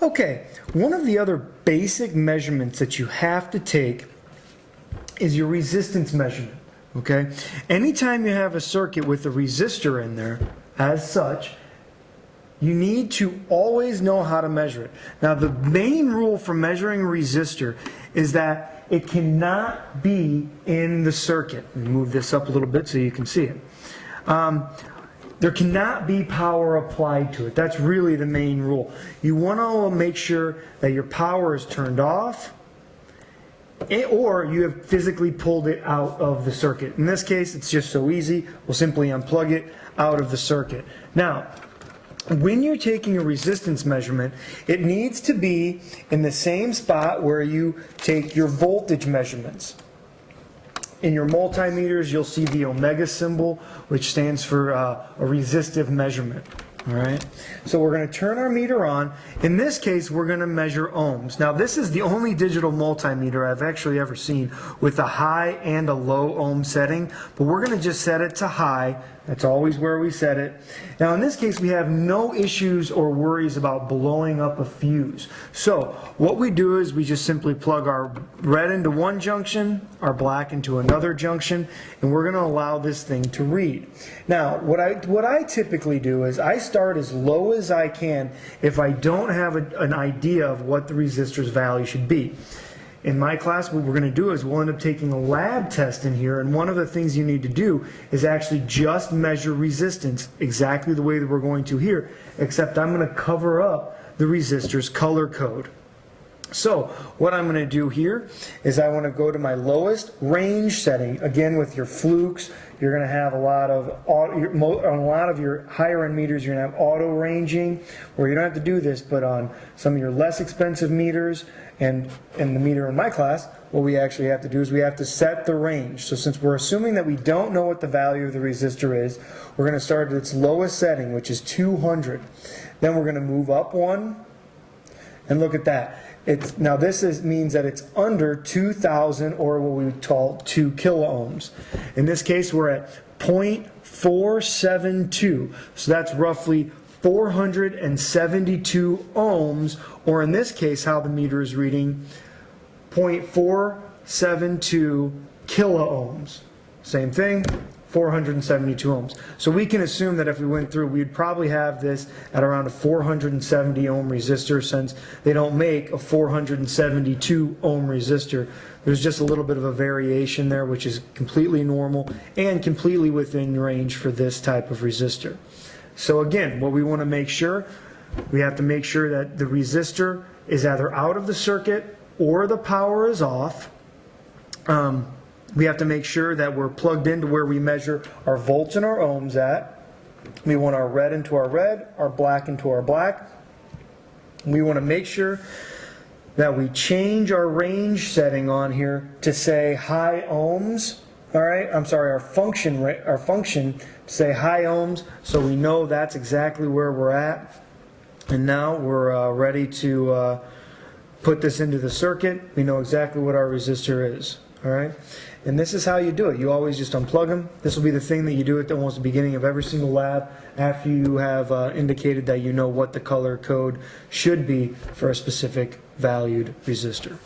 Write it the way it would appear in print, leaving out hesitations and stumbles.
Okay, one of the other basic measurements that you have to take is your resistance measurement, okay? Anytime you have a circuit with a resistor in there, as such, you need to always know how to measure it. Now, the main rule for measuring a resistor is that it cannot be in the circuit. Let me move this up a little bit so you can see it. There cannot be power applied to it. That's really the main rule. You want to make sure that your power is turned off, or you have physically pulled it out of the circuit. In this case, it's just so easy. We'll simply unplug it out of the circuit. Now, when you're taking a resistance measurement, it needs to be in the same spot where you take your voltage measurements. In your multimeters, you'll see the omega symbol, which stands for a resistive measurement. All right, so we're going to turn our meter on. In this case, we're going to measure ohms. Now, this is the only digital multimeter I've actually ever seen with a high and a low ohm setting, but we're going to just set it to high. That's always where we set it. Now, in this case, we have no issues or worries about blowing up a fuse. So what we do is we just simply plug our red into one junction, our black into another junction, and we're going to allow this thing to read. Now, what I typically do is I start as low as I can if I don't have an idea of what the resistor's value should be. In my class, what we're going to do is we'll end up taking a lab test in here, and one of the things you need to do is actually just measure resistance exactly the way that we're going to here, except I'm going to cover up the resistor's color code. So what I'm going to do here is I want to go to my lowest range setting. Again, with your flukes, you're going to have a lot of your higher end meters, you're going to have auto ranging, where you don't have to do this, but on some of your less expensive meters and in the meter in my class, what we actually have to do is we have to set the range. So since we're assuming that we don't know what the value of the resistor is, we're going to start at its lowest setting, which is 200. Then we're going to move up one, and look at that. Now this means that it's under 2,000, or what we would call 2 kiloohms. In this case, we're at 0.472. So that's roughly 472 ohms, or in this case, how the meter is reading, 0.472 kiloohms. Same thing, 472 ohms. So we can assume that if we went through, we'd probably have this at around a 470 ohm resistor, since they don't make a 472 ohm resistor. There's just a little bit of a variation there, which is completely normal and completely within range for this type of resistor. So again, what we want to make sure, we have to make sure that the resistor is either out of the circuit or the power is off. We have to make sure that we're plugged into where we measure our volts and our ohms at. We want our red into our red, our black into our black. We want to make sure that we change our range setting on here to say high ohms. All right, I'm sorry, our function to say high ohms, so we know that's exactly where we're at. And now we're ready to put this into the circuit. We know exactly what our resistor is. All right, and this is how you do it. You always just unplug them. This will be the thing that you do at almost the beginning of every single lab after you have indicated that you know what the color code should be for a specific valued resistor.